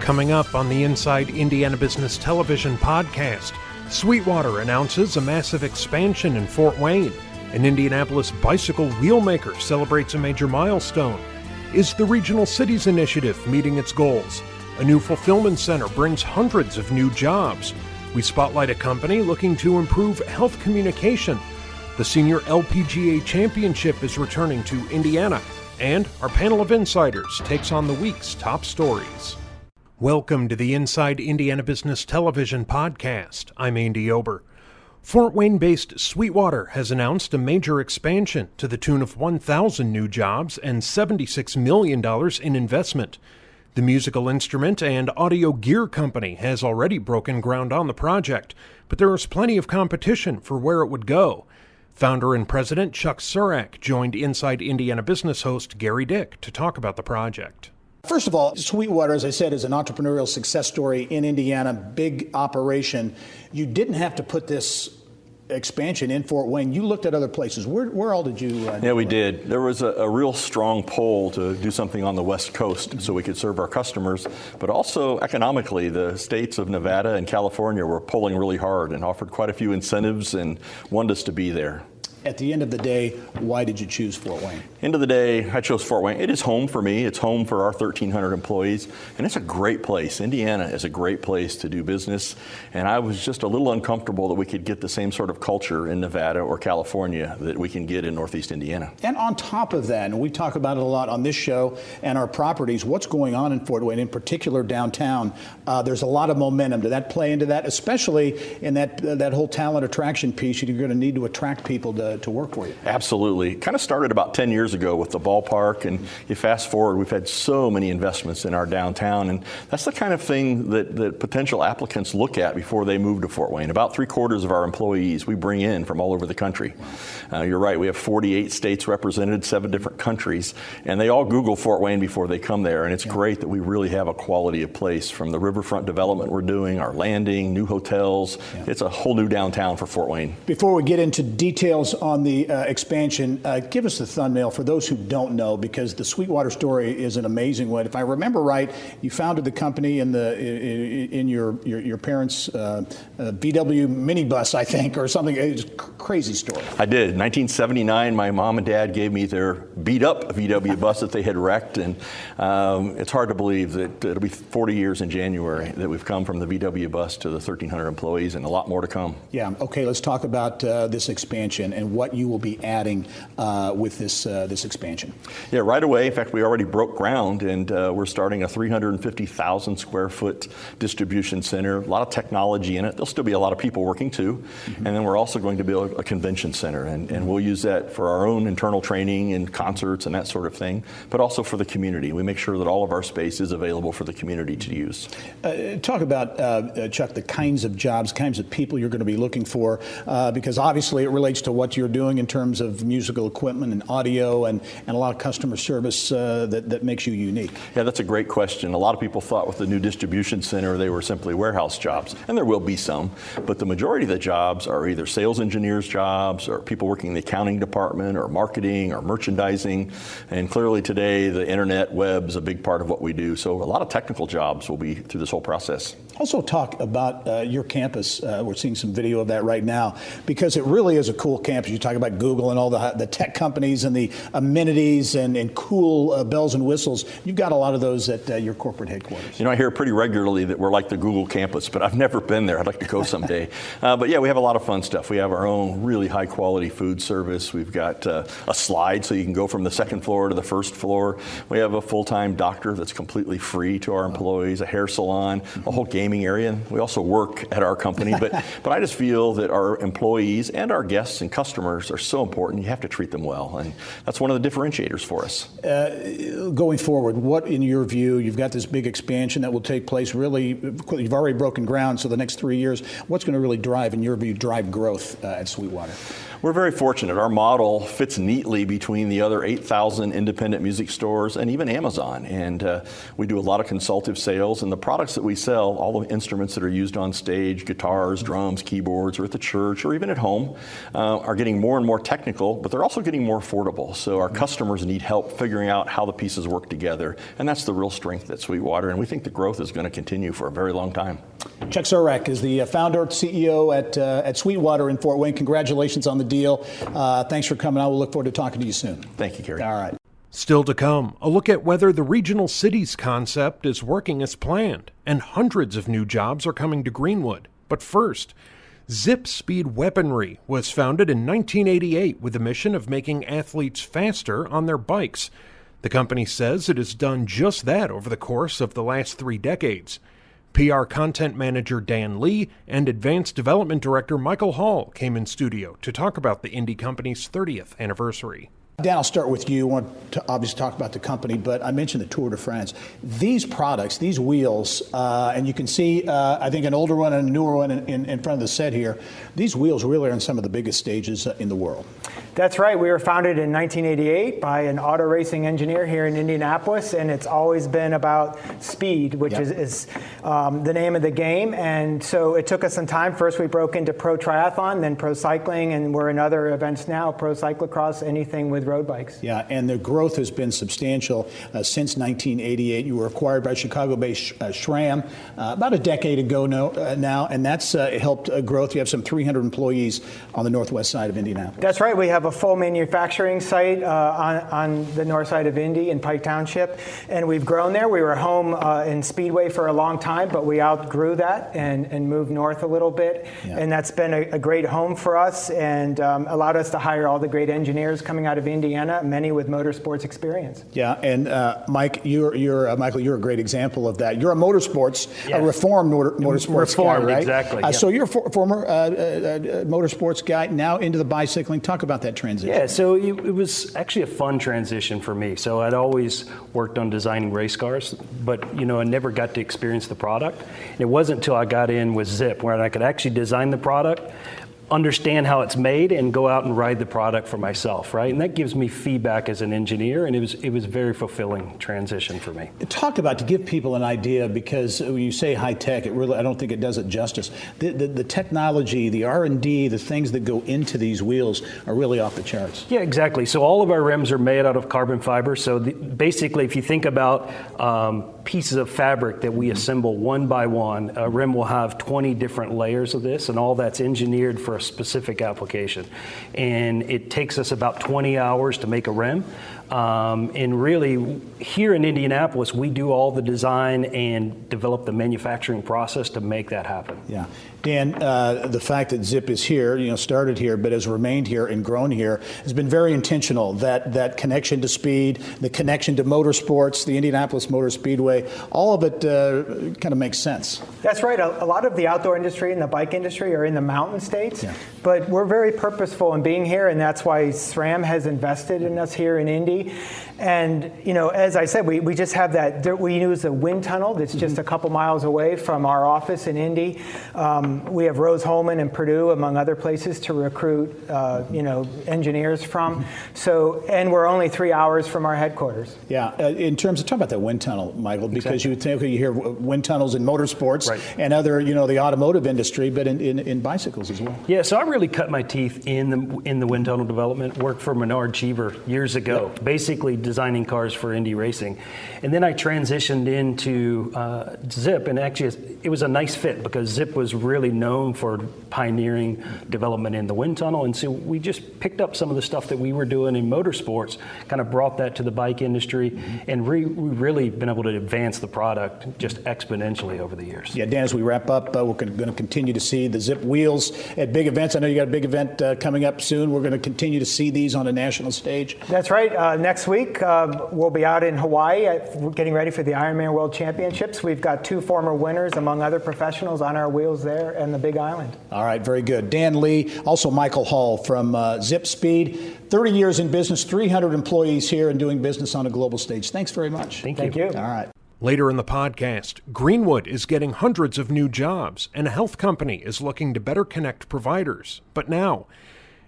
Coming up on the Inside Indiana Business Television podcast, Sweetwater announces a massive expansion in Fort Wayne. An Indianapolis bicycle wheelmaker celebrates a major milestone. Is the Regional Cities Initiative meeting its goals? A new fulfillment center brings hundreds of new jobs. We spotlight a company looking to improve health communication. The Senior LPGA Championship is returning to Indiana. And our panel of insiders takes on the week's top stories. Welcome to the Inside Indiana Business Television podcast. I'm Andy Ober. Fort Wayne-based Sweetwater has announced a major expansion to the tune of 1,000 new jobs and $76 million in investment. The musical instrument and audio gear company has already broken ground on the project, but there is plenty of competition for where it would go. Founder and president Chuck Surak joined Inside Indiana Business host Gary Dick to talk about the project. First of all, Sweetwater, as I said, is an entrepreneurial success story in Indiana, big operation. You didn't have to put this expansion in Fort Wayne. You looked at other places. Where all did you Yeah, we did. There was a real strong pull to do something on the West Coast so we could serve our customers, but also economically, the states of Nevada and California were pulling really hard and offered quite a few incentives and wanted us to be there. At the end of the day, why did you choose Fort Wayne? End of the day, I chose Fort Wayne. It is home for me. It's home for our 1,300 employees, and it's a great place. Indiana is a great place to do business, and I was just a little uncomfortable that we could get the same sort of culture in Nevada or California that we can get in Northeast Indiana. And on top of that, and we talk about it a lot on this show and our properties, what's going on in Fort Wayne, in particular downtown, there's a lot of momentum. Did that play into that, especially in that whole talent attraction piece? You're going to need to attract people to work for you. Absolutely. Kind of started about 10 years ago with the ballpark, and you fast forward, we've had so many investments in our downtown, and that's the kind of thing that potential applicants look at before they move to Fort Wayne. About 3/4 of our employees we bring in from all over the country. You're right, we have 48 states represented, 7 different countries, and they all Google Fort Wayne before they come there, and it's great that we really have a quality of place from the riverfront development we're doing, our landing, new hotels. It's a whole new downtown for Fort Wayne. Before we get into details on the expansion, give us the thumbnail for those who don't know, because the Sweetwater story is an amazing one. If I remember right, you founded the company in your parents' VW minibus, I think, or something. It's a crazy story. I did. 1979, my mom and dad gave me their beat-up VW bus that they had wrecked, and it's hard to believe that it'll be 40 years in January that we've come from the VW bus to the 1,300 employees, and a lot more to come. Yeah. Okay. Let's talk about this expansion and what you will be adding with this expansion. Yeah, right away. In fact, we already broke ground, and we're starting a 350,000 square foot distribution center. A lot of technology in it. There'll still be a lot of people working too. And then we're also going to build a convention center, and we'll use that for our own internal training and concerts and that sort of thing, but also for the community. We make sure that all of our space is available for the community to use. Talk about, Chuck, the kinds of jobs, kinds of people you're going to be looking for, because obviously it relates to what you're doing in terms of musical equipment and audio and a lot of customer service that makes you unique. Yeah, that's a great question. A lot of people thought with the new distribution center they were simply warehouse jobs, and there will be some, but the majority of the jobs are either sales engineers jobs or people working in the accounting department or marketing or merchandising, and clearly today the internet, web is a big part of what we do, so a lot of technical jobs will be through this whole process. Also talk about your campus. We're seeing some video of that right now, because it really is a cool campus. You talk about Google and all the tech companies and the amenities and cool bells and whistles. You've got a lot of those at your corporate headquarters. You know, I hear pretty regularly that we're like the Google campus, but I've never been there. I'd like to go someday. But yeah, we have a lot of fun stuff. We have our own really high quality food service. We've got a slide so you can go from the second floor to the first floor. We have a full-time doctor that's completely free to our employees, a hair salon, a whole gaming area. We also work at our company, but I just feel that our employees and our guests and customers are so important. You have to treat them well, and that's one of the differentiators for us. Going forward, what, in your view, you've got this big expansion that will take place really, you've already broken ground, so the next 3 years, what's going to really drive, in your view, drive growth at Sweetwater? We're very fortunate. Our model fits neatly between the other 8,000 independent music stores and even Amazon. And we do a lot of consultative sales, and the products that we sell, all the instruments that are used on stage, guitars, drums, keyboards, or at the church, or even at home, are getting more and more technical, but they're also getting more affordable. So our customers need help figuring out how the pieces work together. And that's the real strength at Sweetwater. And we think the growth is going to continue for a very long time. Chuck Zurek is the founder and CEO at Sweetwater in Fort Wayne. Congratulations on the deal. Thanks for coming out. We'll look forward to talking to you soon. Thank you, Kerry. All right. Still to come, a look at whether the regional cities concept is working as planned, and hundreds of new jobs are coming to Greenwood. But first, Zip Speed Weaponry was founded in 1988 with the mission of making athletes faster on their bikes. The company says it has done just that over the course of the last 3 decades. PR content manager Dan Lee and advanced development director Michael Hall came in studio to talk about the Indy company's 30th anniversary. Dan, I'll start with you. I want to obviously talk about the company, but I mentioned the Tour de France. These products, these wheels, and you can see, I think, an older one and a newer one in front of the set here. These wheels really are on some of the biggest stages in the world. That's right. We were founded in 1988 by an auto racing engineer here in Indianapolis, and it's always been about speed, which is the name of the game. And so it took us some time. First, we broke into pro triathlon, then pro cycling, and we're in other events now, pro cyclocross, anything with road bikes. Yeah, and the growth has been substantial since 1988. You were acquired by Chicago-based SRAM about a decade ago now, and that's helped growth. You have some 300 employees on the northwest side of Indianapolis. That's right. We have a full manufacturing site on the north side of Indy in Pike Township, and we've grown there. We were home in Speedway for a long time, but we outgrew that and moved north a little bit, and that's been a great home for us and allowed us to hire all the great engineers coming out of Indiana, many with motorsports experience. Yeah, and Mike, Michael, you're a great example of that. You're a motorsports, a reformed motorsports guy, right? Exactly. Yeah. So you're a former motorsports guy, now into the bicycling. Talk about that transition. Yeah, so it was actually a fun transition for me. So I'd always worked on designing race cars, but I never got to experience the product. And it wasn't until I got in with Zip where I could actually design the product, understand how it's made, and go out and ride the product for myself, right? And that gives me feedback as an engineer, and it was a very fulfilling transition for me. Talk about, to give people an idea, because when you say high tech, I don't think it does it justice. The technology, the R&D, the things that go into these wheels are really off the charts. Yeah, exactly. So all of our rims are made out of carbon fiber. So basically, if you think about pieces of fabric that we assemble one by one, a rim will have 20 different layers of this, and all that's engineered for a specific application. And it takes us about 20 hours to make a rim. And really, here in Indianapolis, we do all the design and develop the manufacturing process to make that happen. Yeah. Dan, the fact that Zip is here, started here, but has remained here and grown here, has been very intentional. That connection to speed, the connection to motorsports, the Indianapolis Motor Speedway, all of it kind of makes sense. That's right. A lot of the outdoor industry and the bike industry are in the mountain states, but we're very purposeful in being here, and that's why SRAM has invested in us here in Indy. And, as I said, we just have that, we use a wind tunnel that's just a couple miles away from our office in Indy. We have Rose-Hulman and Purdue, among other places, to recruit, engineers from. So, and we're only 3 hours from our headquarters. Yeah. In terms of, talk about that wind tunnel, Michael, because you would think, you hear wind tunnels in motorsports and other, the automotive industry, but in bicycles as well. Yeah. So I really cut my teeth in the wind tunnel development. Worked for Menard Cheever years ago, basically designing cars for Indy racing, and then I transitioned into Zip, and actually it was a nice fit because Zip was really known for pioneering development in the wind tunnel, and so we just picked up some of the stuff that we were doing in motorsports, kind of brought that to the bike industry, and we've really been able to advance the product just exponentially over the years. Yeah, Dan, as we wrap up, we're going to continue to see the Zip wheels at big events. I know you got a big event coming up soon. We're going to continue to see these on a national stage. That's right. Next week, we'll be out in Hawaii getting ready for the Ironman World Championships. We've got 2 former winners, among other professionals, on our wheels there and the Big Island. All right, very good. Dan Lee, also Michael Hall from Zip Speed. 30 years in business, 300 employees here and doing business on a global stage. Thanks very much. Thank you. All right. Later in the podcast, Greenwood is getting hundreds of new jobs, and a health company is looking to better connect providers. But now,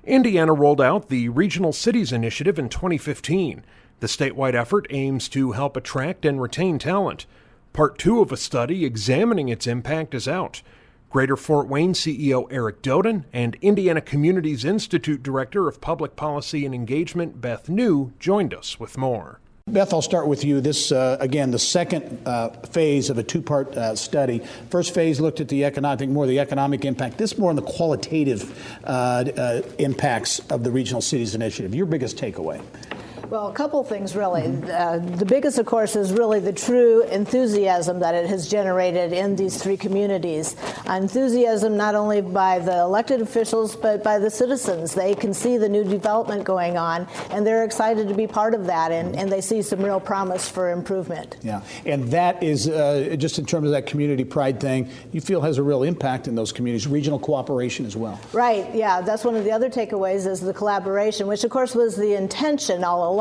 Indiana rolled out the Regional Cities Initiative in 2015. The statewide effort aims to help attract and retain talent. Part 2 of a study examining its impact is out. Greater Fort Wayne CEO Eric Doden and Indiana Communities Institute Director of Public Policy and Engagement Beth New joined us with more. Beth, I'll start with you. This, again, the second phase of a two-part study. First phase looked at the economic impact. This more on the qualitative impacts of the Regional Cities Initiative. Your biggest takeaway? Well, a couple things, really. The biggest, of course, is really the true enthusiasm that it has generated in these three communities. Enthusiasm not only by the elected officials, but by the citizens. They can see the new development going on, and they're excited to be part of that, and they see some real promise for improvement. Yeah, and that is, just in terms of that community pride thing, you feel has a real impact in those communities, regional cooperation as well. Right, yeah, that's one of the other takeaways is the collaboration, which of course was the intention all along.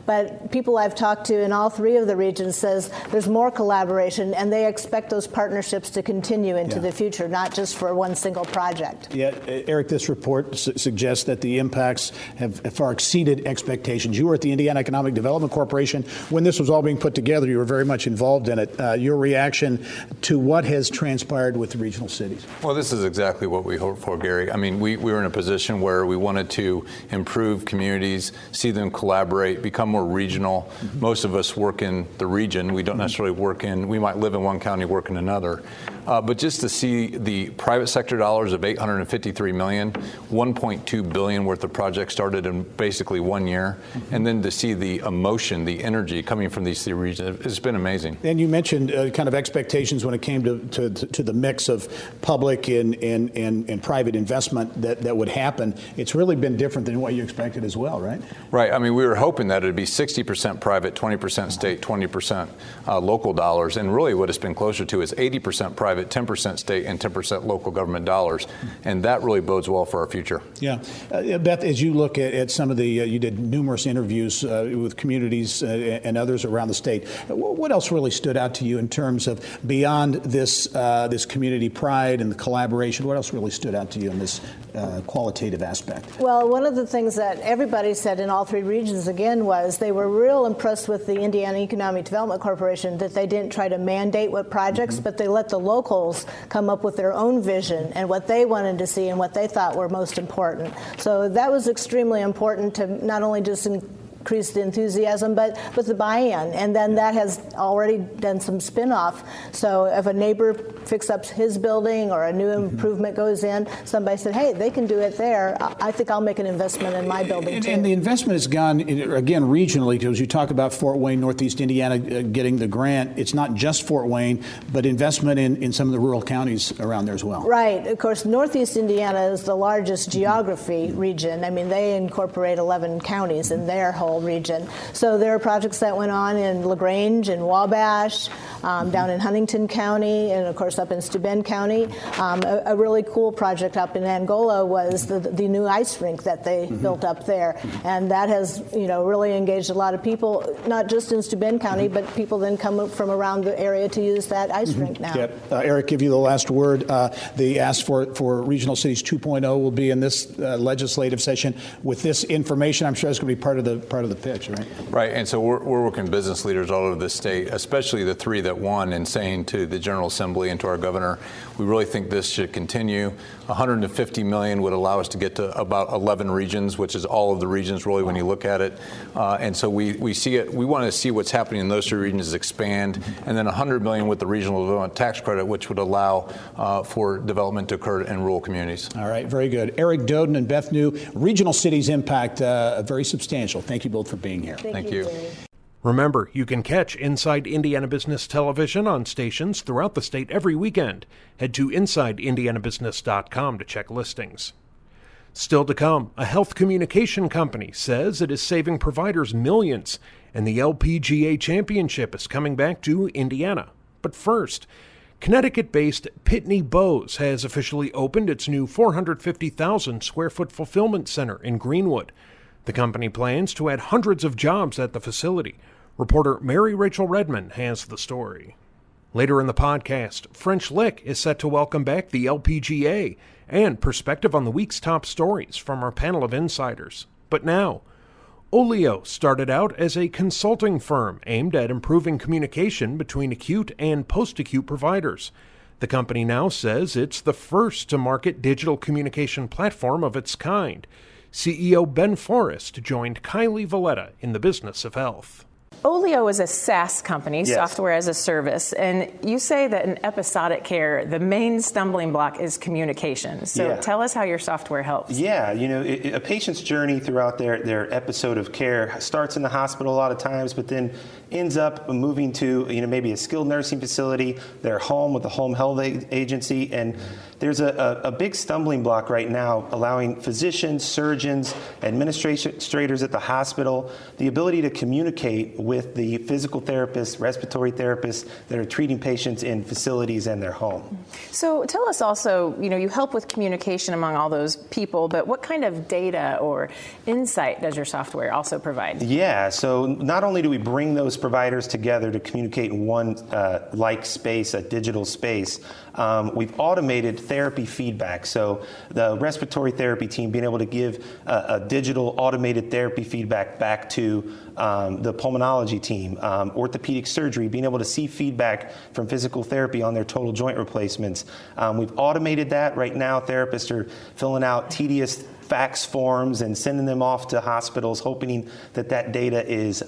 But people I've talked to in all three of the regions says there's more collaboration, and they expect those partnerships to continue into the future, not just for one single project. Yeah, Eric, this report suggests that the impacts have far exceeded expectations. You were at the Indiana Economic Development Corporation when this was all being put together. You were very much involved in it. Your reaction to what has transpired with the regional cities? Well, this is exactly what we hoped for, Gary. I mean, we were in a position where we wanted to improve communities, see them collaborate, become more regional. Most of us work in the region. We don't necessarily we might live in one county, work in another. But just to see the private sector dollars of $853 million, $1.2 billion worth of projects started in basically 1 year, and then to see the emotion, the energy coming from these three regions, it's been amazing. And you mentioned kind of expectations when it came to the mix of public and private investment that would happen. It's really been different than what you expected as well, right? Right. I mean, we were hoping that it would be 60% private, 20% state, 20% local dollars, and really what it's been closer to is 80% private, 10% state, and 10% local government dollars, and that really bodes well for our future. Yeah. Beth, as you look at some of the, you did numerous interviews with communities and others around the state. What else really stood out to you in terms of beyond this community pride and the collaboration? What else really stood out to you in this qualitative aspect? Well, one of the things that everybody said in all three regions again was they were real impressed with the Indiana Economic Development Corporation, that they didn't try to mandate what projects, but they let the locals come up with their own vision and what they wanted to see and what they thought were most important. So that was extremely important to not only just increase the enthusiasm, but the buy-in. And then that has already done some spin-off. So if a neighbor fixes up his building or a new improvement goes in, somebody said, hey, they can do it there. I think I'll make an investment in my building too. And the investment has gone, again, regionally, because you talk about Fort Wayne, Northeast Indiana getting the grant. It's not just Fort Wayne, but investment in some of the rural counties around there as well. Right. Of course, Northeast Indiana is the largest geography region. I mean, they incorporate 11 counties in their whole region. So there are projects that went on in LaGrange and Wabash, down in Huntington County, and of course up in Steuben County. A really cool project up in Angola was the new ice rink that they built up there, and that has really engaged a lot of people, not just in Steuben County, but people then come from around the area to use that ice rink now. Yep. Eric, give you the last word. The ask for Regional Cities 2.0 will be in this legislative session. With this information, I'm sure it's going to be part of the pitch, right? Right, and so we're working with business leaders all over the state, especially the three that won, and saying to the General Assembly and to our governor, we really think this should continue. $150 million would allow us to get to about 11 regions, which is all of the regions really when you look at it. And so we see it. We want to see what's happening in those three regions expand, and then $100 million with the regional development tax credit, which would allow for development to occur in rural communities. All right, very good. Eric Doden and Beth New, Regional Cities impact very substantial. Thank you both for being here. Thank you. Remember, you can catch Inside Indiana Business Television on stations throughout the state every weekend. Head to InsideIndianaBusiness.com to check listings. Still to come, a health communication company says it is saving providers millions, and the LPGA Championship is coming back to Indiana. But first, Connecticut-based Pitney Bowes has officially opened its new 450,000 square foot fulfillment center in Greenwood. The company plans to add hundreds of jobs at the facility. Reporter Mary Rachel Redmond has the story. Later in the podcast, French Lick is set to welcome back the LPGA and perspective on the week's top stories from our panel of insiders. But now, Olio started out as a consulting firm aimed at improving communication between acute and post-acute providers. The company now says it's the first to market digital communication platform of its kind. CEO Ben Forrest joined Kylie Valletta in the business of health. Olio is a SaaS company, Yes. software as a service, and you say that in episodic care, the main stumbling block is communication. So Yeah. tell us how your software helps. Yeah, a patient's journey throughout their episode of care starts in the hospital a lot of times, but then ends up moving to maybe a skilled nursing facility, their home with a home health agency, and there's a big stumbling block right now allowing physicians, surgeons, administrators at the hospital the ability to communicate with the physical therapists, respiratory therapists that are treating patients in facilities and their home. So tell us also, you help with communication among all those people, but what kind of data or insight does your software also provide? Yeah, so not only do we bring those providers together to communicate in one space, a digital space, we've automated therapy feedback. So the respiratory therapy team being able to give a digital automated therapy feedback back to the pulmonology team, orthopedic surgery, being able to see feedback from physical therapy on their total joint replacements. We've automated that. Right now, therapists are filling out tedious fax forms and sending them off to hospitals, hoping that data is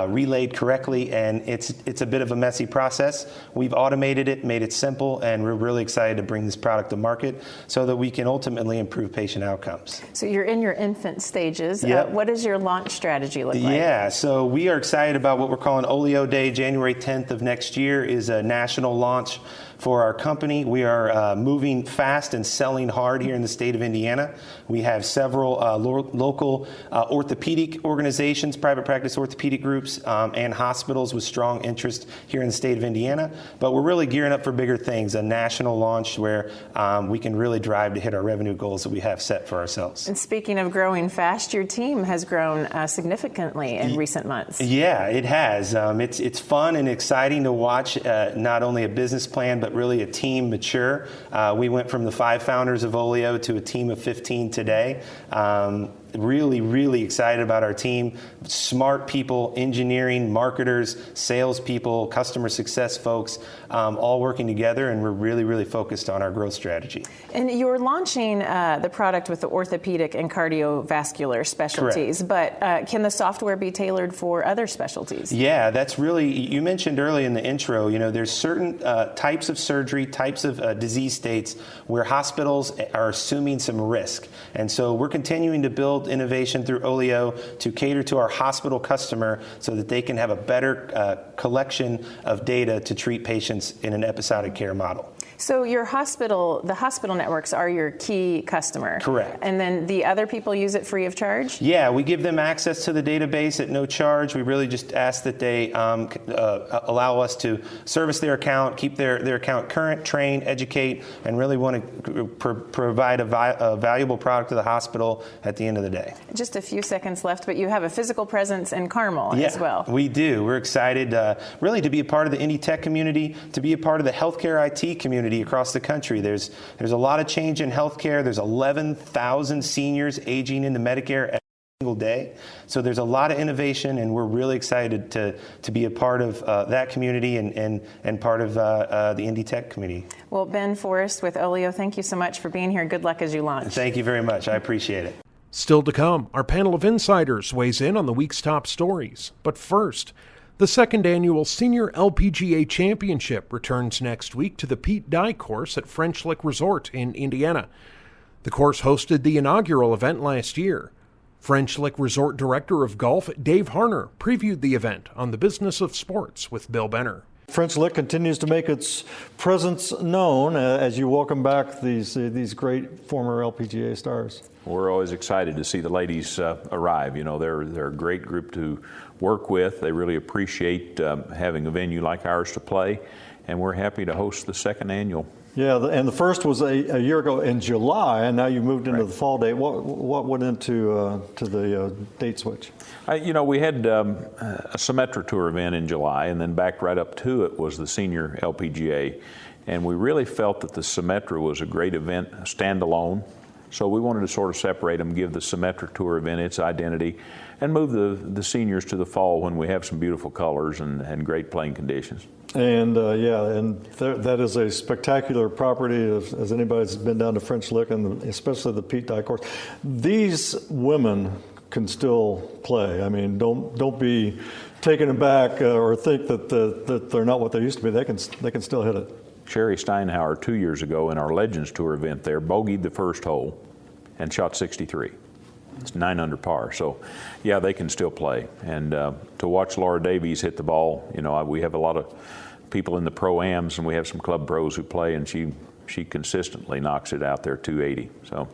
relayed correctly, and it's a bit of a messy process. We've automated it, made it simple, and we're really excited to bring this product to market so that we can ultimately improve patient outcomes. So you're in your infant stages. Yep. What does your launch strategy look like? Yeah, so we are excited about what we're calling Olio Day. January 10th of next year is a national launch for our company. We are moving fast and selling hard here in the state of Indiana. We have several local orthopedic organizations, private practice orthopedic groups, and hospitals with strong interest here in the state of Indiana. But we're really gearing up for bigger things, a national launch where we can really drive to hit our revenue goals that we have set for ourselves. And speaking of growing fast, your team has grown significantly in recent months. Yeah, it has. It's fun and exciting to watch not only a business plan, but really a team mature. We went from the 5 founders of Olio to a team of 15 today. Really excited about our team. Smart people, engineering, marketers, salespeople, customer success folks, all working together, and we're really focused on our growth strategy. And you're launching the product with the orthopedic and cardiovascular specialties, Correct. but can the software be tailored for other specialties? Yeah, that's really, you mentioned early in the intro, there's certain types of surgery, types of disease states where hospitals are assuming some risk. And so we're continuing to build innovation through Olio to cater to our hospital customer so that they can have a better collection of data to treat patients in an episodic care model. So the hospital networks are your key customer. Correct. And then the other people use it free of charge? Yeah, we give them access to the database at no charge. We really just ask that they allow us to service their account, keep their account current, train, educate, and really want to provide a valuable product to the hospital at the end of the day. Just a few seconds left, but you have a physical presence in Carmel as well. We do. We're excited really to be a part of the indie tech community, to be a part of the healthcare IT community across the country. There's a lot of change in healthcare. There's 11,000 seniors aging into Medicare every single day. So there's a lot of innovation, and we're really excited to be a part of that community and part of the indie tech community. Well, Ben Forrest with Olio, thank you so much for being here. Good luck as you launch. Thank you very much. I appreciate it. Still to come, our panel of insiders weighs in on the week's top stories. But first, the second annual Senior LPGA Championship returns next week to the Pete Dye course at French Lick Resort in Indiana. The course hosted the inaugural event last year. French Lick Resort Director of Golf Dave Harner previewed the event on the Business of Sports with Bill Benner. French Lick continues to make its presence known as you welcome back these great former LPGA stars. We're always excited to see the ladies arrive. They're a great group to work with. They really appreciate having a venue like ours to play, and we're happy to host the second annual. Yeah, and the first was a year ago in July, and now you moved into the fall date. What went into to the date switch? We had a Symetra Tour event in July, and then backed right up to it was the Senior LPGA. And we really felt that the Symetra was a great event, standalone. So we wanted to sort of separate them, give the Symetra Tour event its identity, and move the seniors to the fall when we have some beautiful colors and great playing conditions. And that is a spectacular property. As anybody's been down to French Lick, and especially the Pete Dye course, these women can still play. I mean, don't be taken aback or think that they're not what they used to be. They can still hit it. Sherry Steinhauer 2 years ago in our Legends Tour event there bogeyed the first hole and shot 63. It's 9 under par. So, yeah, they can still play. And to watch Laura Davies hit the ball, we have a lot of people in the pro-ams, and we have some club pros who play, and she consistently knocks it out there 280. So.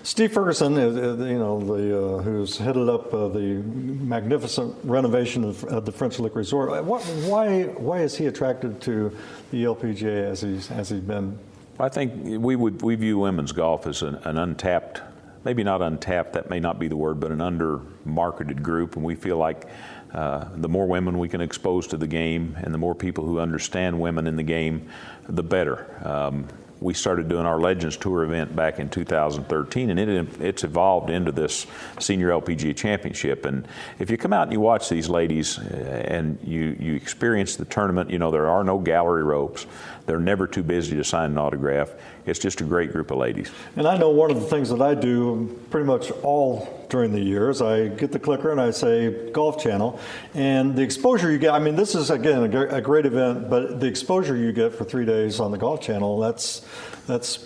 Steve Ferguson, who's headed up the magnificent renovation of the French Lick Resort. Why is he attracted to the LPGA as he's been? I think we view women's golf as an untapped, maybe not untapped, that may not be the word, but an under-marketed group, and we feel like the more women we can expose to the game and the more people who understand women in the game, the better. We started doing our Legends Tour event back in 2013, and it's evolved into this Senior LPGA Championship. And if you come out and you watch these ladies and you experience the tournament, there are no gallery ropes. They're never too busy to sign an autograph. It's just a great group of ladies. And I know one of the things that I do pretty much all during the years, I get the clicker and I say Golf Channel, and the exposure you get, I mean, this is, again, a great event, but the exposure you get for 3 days on the Golf Channel, that's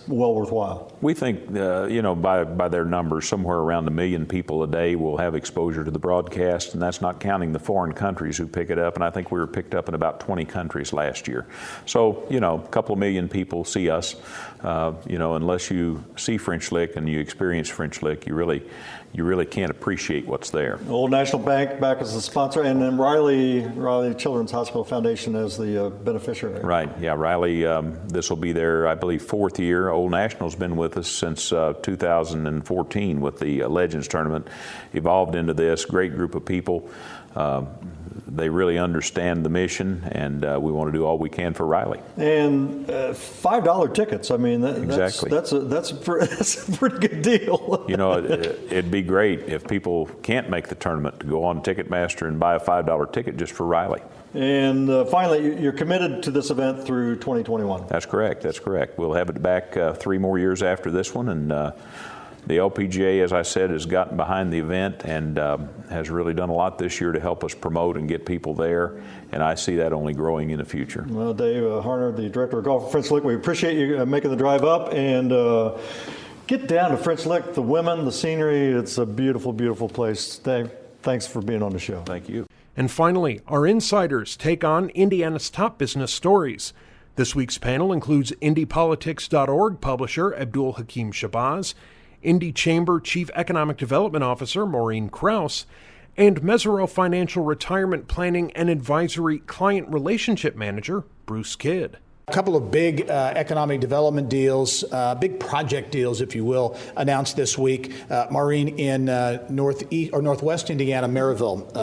well worthwhile. We think, by their numbers, somewhere around 1 million people a day will have exposure to the broadcast, and that's not counting the foreign countries who pick it up, and I think we were picked up in about 20 countries last year. So, a couple of million people see us. Unless you see French Lick and you experience French Lick, you really can't appreciate what's there. Old National Bank back as the sponsor, and then Riley Children's Hospital Foundation as the beneficiary. Right, yeah, Riley, this will be their, I believe, 4th year. Old National's been with us since 2014 with the Legends Tournament. Evolved into this great group of people. They really understand the mission, and we want to do all we can for Riley. And $5 tickets. I mean, exactly. That's a pretty good deal. It'd be great if people can't make the tournament to go on Ticketmaster and buy a $5 ticket just for Riley. And finally, you're committed to this event through 2021. That's correct. We'll have it back 3 more years after this one, and the LPGA, as I said, has gotten behind the event and has really done a lot this year to help us promote and get people there, and I see that only growing in the future. Well, Dave Harner, the Director of Golf at French Lick, we appreciate you making the drive up, and get down to French Lick, the women, the scenery. It's a beautiful, beautiful place. Dave, thanks for being on the show. Thank you. And finally, our insiders take on Indiana's top business stories. This week's panel includes IndyPolitics.org publisher Abdul Hakim Shabazz, Indy Chamber Chief Economic Development Officer Maureen Krause, and Mesereau Financial Retirement Planning and Advisory Client Relationship Manager Bruce Kidd. A couple of big economic development deals, big project deals, if you will, announced this week. Maureen, in northwest Indiana, Maryville.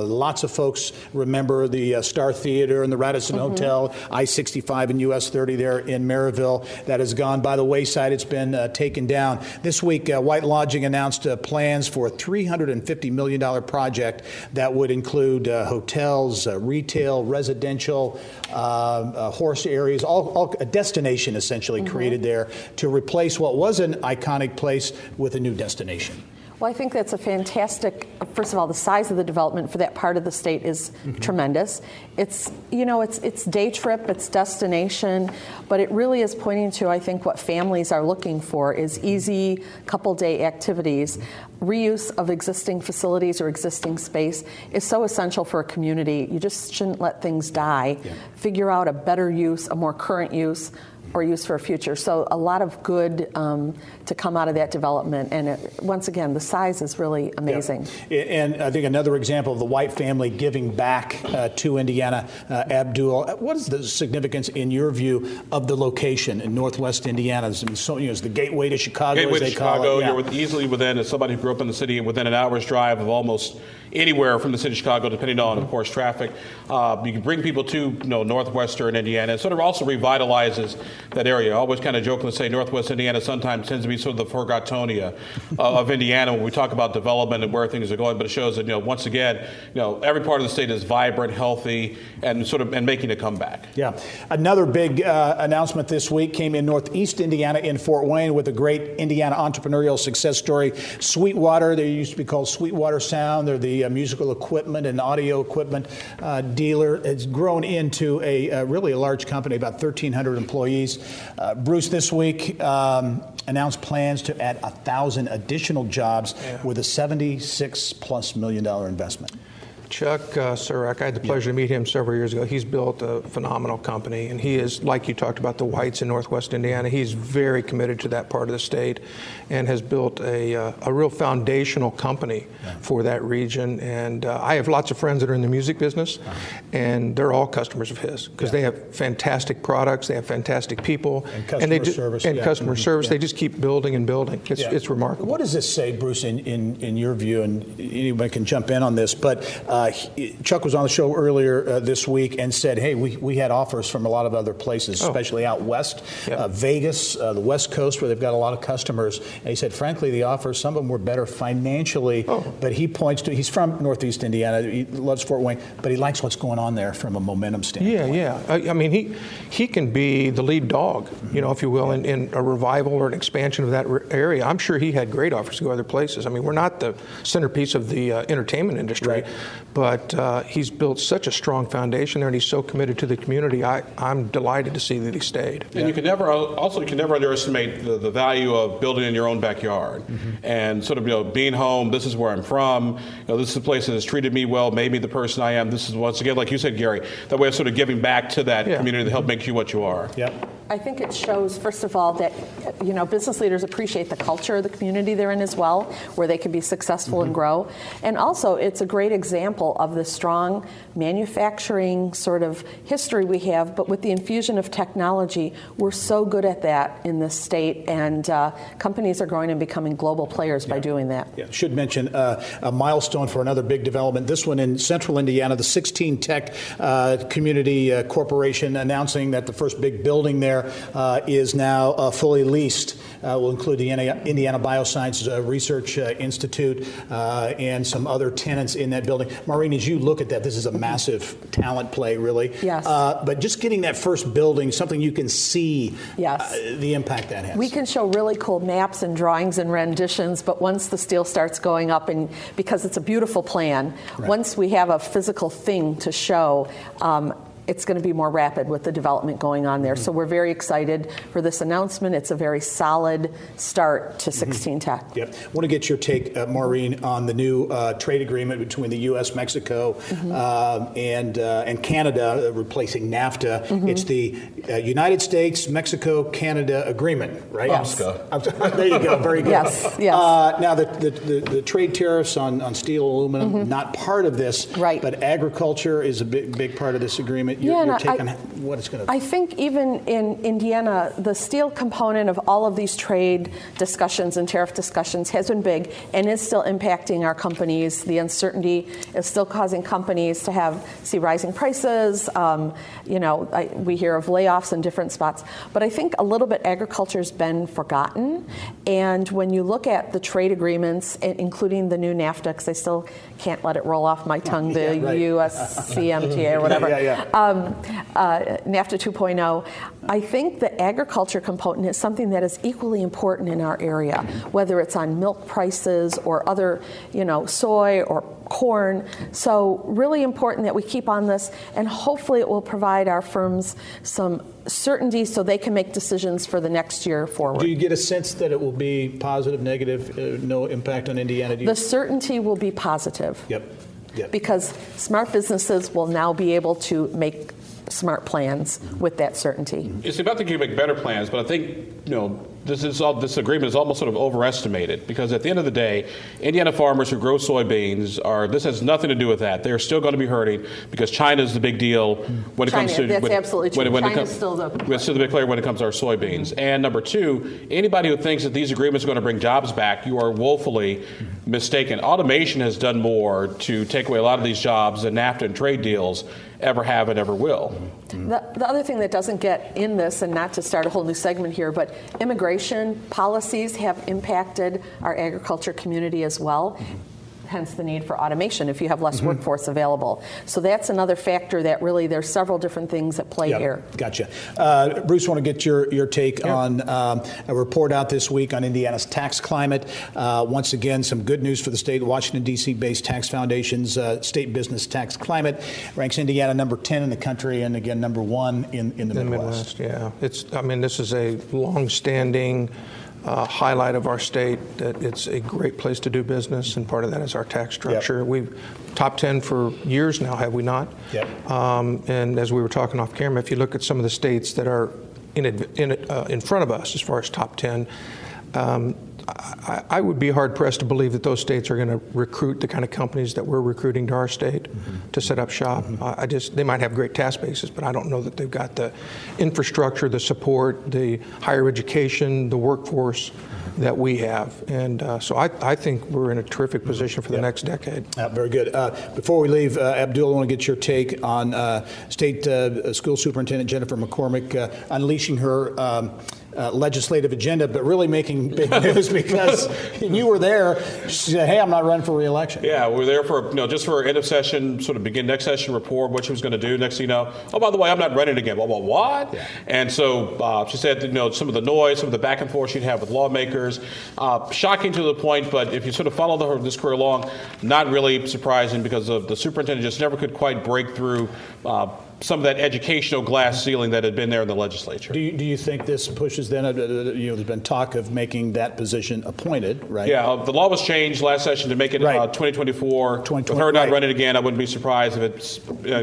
Lots of folks remember the Star Theater and the Radisson Hotel, I-65 and US 30 there in Maryville. That has gone by the wayside. It's been taken down. This week, White Lodging announced plans for a $350 million project that would include hotels, retail, residential, horse areas, all a destination essentially created there to replace what was an iconic place with a new destination. Well, I think that's a fantastic, first of all, the size of the development for that part of the state is tremendous. It's, it's day trip, it's destination, but it really is pointing to, I think, what families are looking for is easy couple-day activities. Reuse of existing facilities or existing space is so essential for a community. You just shouldn't let things die. Figure out a better use, a more current use. or use for a future. So a lot of good to come out of that development. And once again, the size is really amazing. Yeah. And I think another example of the White family giving back to Indiana, Abdul, what is the significance in your view of the location in Northwest Indiana? It's the gateway to Chicago, Gateway as they to call Chicago, it. Yeah. you're easily within, as somebody who grew up in the city, within an hour's drive of almost anywhere from the city of Chicago, depending on, of course, traffic. You can bring people to northwestern Indiana. It sort of also revitalizes that area. I always kind of jokingly say Northwest Indiana sometimes tends to be sort of the Forgotonia of Indiana when we talk about development and where things are going. But it shows that once again, every part of the state is vibrant, healthy, and and making a comeback. Yeah. Another big announcement this week came in Northeast Indiana in Fort Wayne with a great Indiana entrepreneurial success story. Sweetwater, they used to be called Sweetwater Sound. They're the musical equipment and audio equipment dealer. It's grown into really a large company, about 1,300 employees. Bruce, this week announced plans to add 1,000 additional jobs with a $76+ million investment. Chuck Surek, I had the pleasure to meet him several years ago. He's built a phenomenal company, and he is, like you talked about the Whites in Northwest Indiana, he's very committed to that part of the state and has built a real foundational company for that region. And I have lots of friends that are in the music business, and they're all customers of his because they have fantastic products, they have fantastic people. And customer service. And customer service. They just keep building and building. It's remarkable. What does this say, Bruce, in your view, and anybody can jump in on this, but Chuck was on the show earlier this week and said, hey, we had offers from a lot of other places, especially out west, Vegas, the West Coast, where they've got a lot of customers. And he said, frankly, the offers, some of them were better financially, but he points to, he's from Northeast Indiana, he loves Fort Wayne, but he likes what's going on there from a momentum standpoint. I mean, he can be the lead dog, if you will, in a revival or an expansion of that area. I'm sure he had great offers to go other places. I mean, we're not the centerpiece of the entertainment industry, but he's built such a strong foundation there, and he's so committed to the community. I'm delighted to see that he stayed. And you can never underestimate the value of building in your own backyard, and sort of being home. This is where I'm from. This is the place that has treated me well, made me the person I am. This is once again, like you said, Gary, that way of sort of giving back to that community that helped make you what you are. I think it shows, first of all, that business leaders appreciate the culture of the community they're in as well, where they can be successful and grow. And also, it's a great example of the strong manufacturing sort of history we have, but with the infusion of technology, we're so good at that in this state, and companies are growing and becoming global players by doing that. Should mention a milestone for another big development. This one in central Indiana, the 16 Tech Community Corporation announcing that the first big building there is now fully leased. Will include the Indiana Bioscience Research Institute and some other tenants in that building. Maureen, as you look at that, this is a massive talent play, really. Yes. But just getting that first building, something you can see the impact that has. We can show really cool maps and drawings and renditions, but once the steel starts going up, and because it's a beautiful plan, once we have a physical thing to show, it's going to be more rapid with the development going on there. So we're very excited for this announcement. It's a very solid start to 16 Tech. I want to get your take, Maureen, on the new trade agreement between the U.S., Mexico, and Canada, replacing NAFTA. It's the United States, Mexico, Canada agreement, right? Yes. There you go. Very good. Yes. Now, the trade tariffs on steel, aluminum, not part of this, but agriculture is a big part of this agreement. Your take on what it's going to do? I think even in Indiana, the steel component of all of these trade discussions and tariff discussions has been big and is still impacting our companies. The uncertainty is still causing companies to see rising prices. We hear of layoffs in different spots. But I think a little bit agriculture's been forgotten. And when you look at the trade agreements, including the new NAFTA, because I still can't let it roll off my tongue, the USCMTA or whatever. NAFTA 2.0, I think the agriculture component is something that is equally important in our area, whether it's on milk prices or other, soy or corn. So really important that we keep on this, and hopefully it will provide our firms some certainty so they can make decisions for the next year forward. Do you get a sense that it will be positive, negative, no impact on Indiana? The certainty will be positive. Yep. Because smart businesses will now be able to make smart plans with that certainty. It's about thinking you make better plans, but I think this agreement is almost sort of overestimated, because at the end of the day, Indiana farmers who grow soybeans this has nothing to do with that. They're still going to be hurting because China is the big deal when it comes to that's absolutely true. China's still the big player when it comes to our soybeans. And number two, anybody who thinks that these agreements are going to bring jobs back, you are woefully mistaken. Automation has done more to take away a lot of these jobs than NAFTA and trade deals ever have and ever will. The other thing that doesn't get in this, and not to start a whole new segment here, but immigration policies have impacted our agriculture community as well. Hence the need for automation if you have less workforce available. So that's another factor that really there's several different things at play here. Gotcha. Bruce, I want to get your take on a report out this week on Indiana's tax climate. Once again, some good news for the state. Washington, D.C.-based tax foundation's State Business Tax Climate ranks Indiana number 10 in the country, and again, number 1 in the Midwest. Yeah. This is a long-standing highlight of our state, that it's a great place to do business, and part of that is our tax structure. We've top 10 for years now, have we not? And as we were talking off camera, if you look at some of the states that are in front of us as far as top 10, I would be hard-pressed to believe that those states are going to recruit the kind of companies that we're recruiting to our state to set up shop. They might have great tax bases, but I don't know that they've got the infrastructure, the support, the higher education, the workforce that we have. And so I think we're in a terrific position for the next decade. Very good. Before we leave, Abdul, I want to get your take on State School Superintendent Jennifer McCormick unleashing her legislative agenda, but really making big news because you were there. She said, "Hey, I'm not running for re-election." Yeah, we were there for just for end of session, sort of begin next session report, what she was going to do. Next thing you know, oh, by the way, I'm not running again. Well, what? Yeah. And so she said, some of the noise, some of the back and forth she'd have with lawmakers, shocking to the point. But if you sort of follow this career along, not really surprising, because of the superintendent just never could quite break through some of that educational glass ceiling that had been there in the legislature. Do you think this pushes then? There's been talk of making that position appointed, right? Yeah, the law was changed last session to make it 2024. With her not running again, I wouldn't be surprised if it's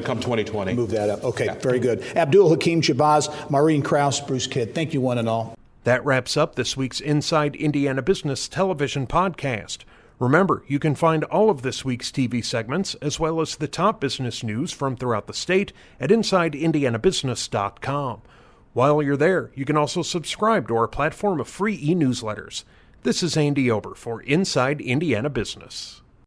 come 2020. Move that up. Okay, very good. Abdul Hakim Shabazz, Maureen Krause, Bruce Kidd, thank you one and all. That wraps up this week's Inside Indiana Business television podcast. Remember, you can find all of this week's TV segments, as well as the top business news from throughout the state, at InsideIndianaBusiness.com. While you're there, you can also subscribe to our platform of free e-newsletters. This is Andy Ober for Inside Indiana Business.